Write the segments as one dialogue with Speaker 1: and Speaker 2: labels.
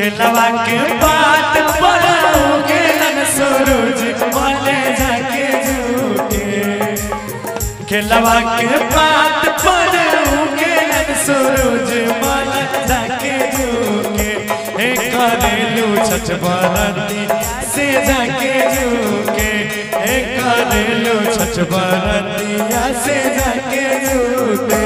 Speaker 1: खेलवा के बात पड़ोगे लन सूरज वाले जाके झूके खेलवा के बात पड़ोगे लन सूरज वाले जाके झूके करेलू छठ बरती से जाके झूके करेलू छठ बरतिया से जाके झूके।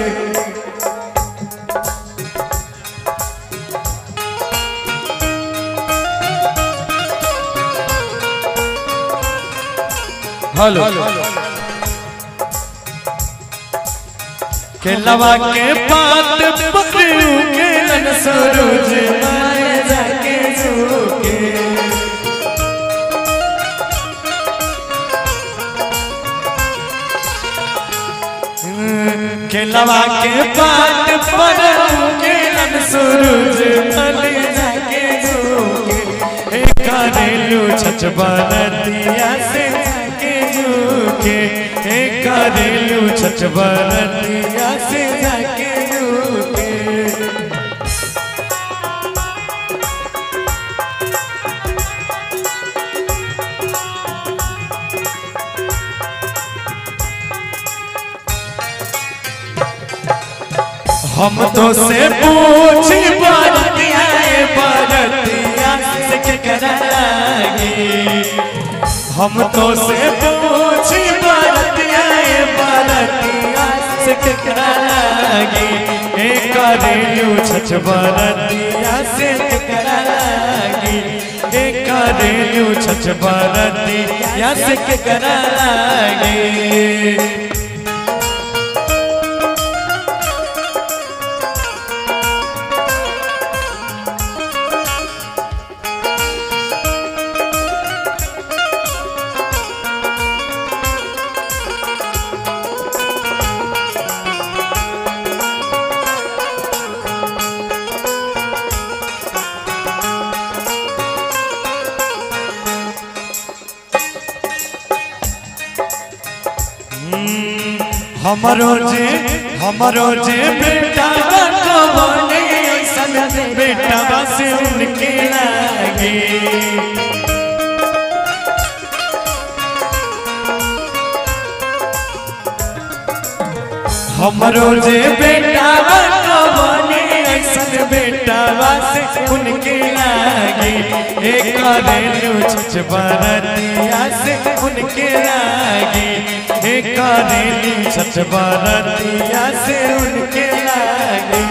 Speaker 2: हेलो
Speaker 1: खेलवा के बात पड़ोगे लन सूरज वाले जाके झूके खेलवा के बात पड़ोगे लन सूरज वाले जाके झूके करेलू छठ बरतिया से जाके झूके करेलू छठ बरतिया से जाके झूके। हम तो से पूछी बरतिया बरतिया से केकरा लागी हम तो से पूछी बरतिया बरतिया से केकरा लागी करेलू छठ बरतिया से केकरा लागी करेलू छठ बरतिया से केकरा लागी। हमरो जे बेटा बने ऐसन बेटा बस उनके लागे हमरो जे बेटा बने ऐसन बेटा बस उनके लागे करेलू छठ बरतिया से उनके लागे करेलू छठ बरतिया से उनके लागे।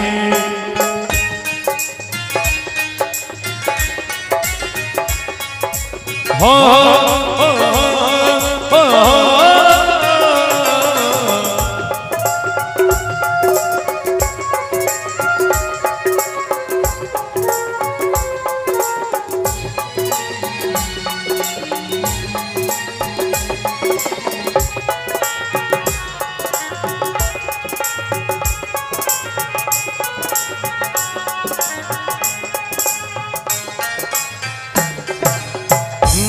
Speaker 1: हो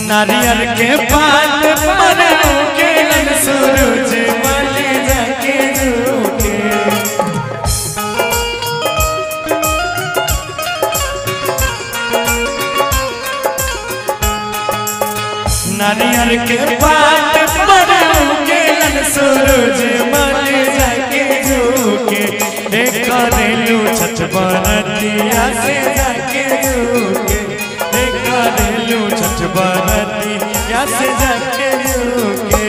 Speaker 1: नारियल के पात पड़ोगे लन सूरज वाले जाके झूके नारियल के पात पड़ोगे लन सूरज वाले जाके झूके करेलू छठ बरतिया से जाके झूके करेलू छठ बरतिया से जाके झूके।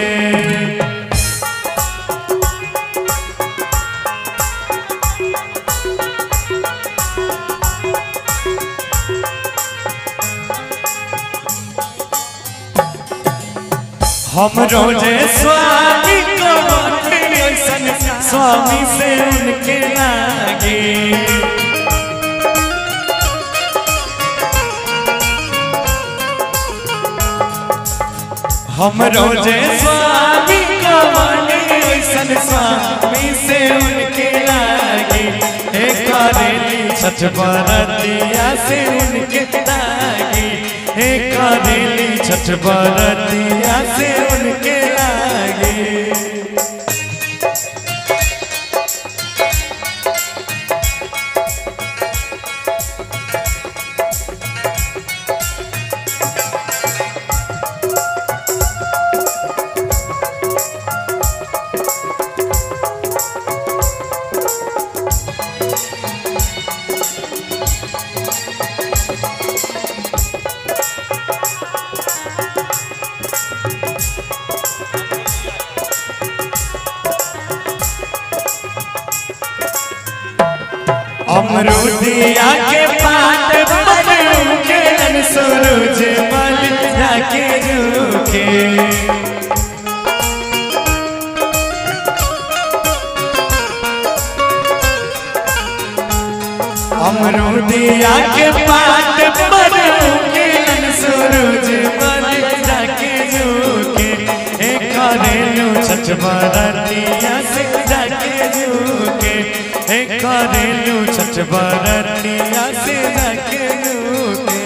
Speaker 1: हम रोजे स्वामी को ऐसन स्वामी से उनके लागे हम रोजे स्वामी को ऐसन स्वामी से उनके लागे करेली छठ बरतिया से उनके लागे करेली छठ बरतिया से उनके लागे। अमरूदिया के पात पर उगेलन सूरज मल जाके रुके। अमरूदिया के पात पर उगेलन सूरज मल जाके रुके। करेलू छठ बरतिया से जाके रुके। करेलू छठ बरतिया से जाके रुके।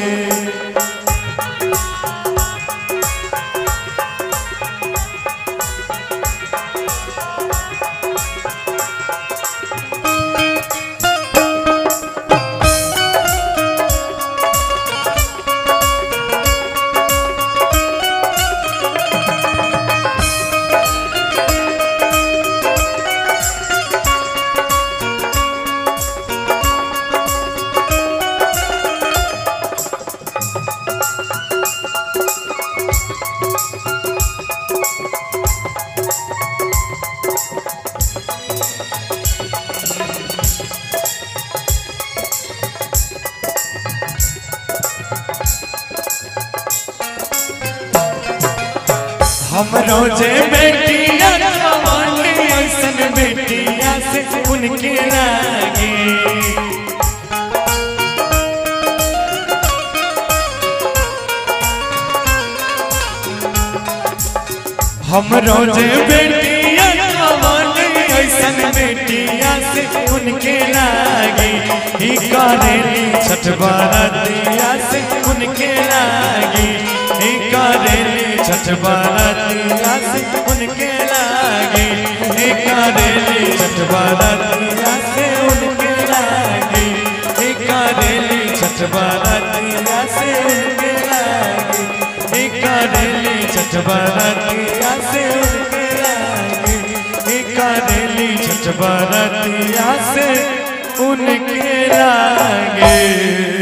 Speaker 1: हम रोजे बेटिया कमाने ऐसन बेटिया से उनके लागे। हम रोजे बेटिया कमाने ऐसन बेटिया से उनके लागे। ही करेली छठ बरतिया से उनके लागे। ही करेली छठ बरतिया से उनके लागे। ही करेली छठ बरतिया से उनके लागे। ही करेली छठ बरतिया से उनके लागे। ही करेली छठ बरतिया से उनके लागे। ही करेली छठ बरतिया से उनके लागे।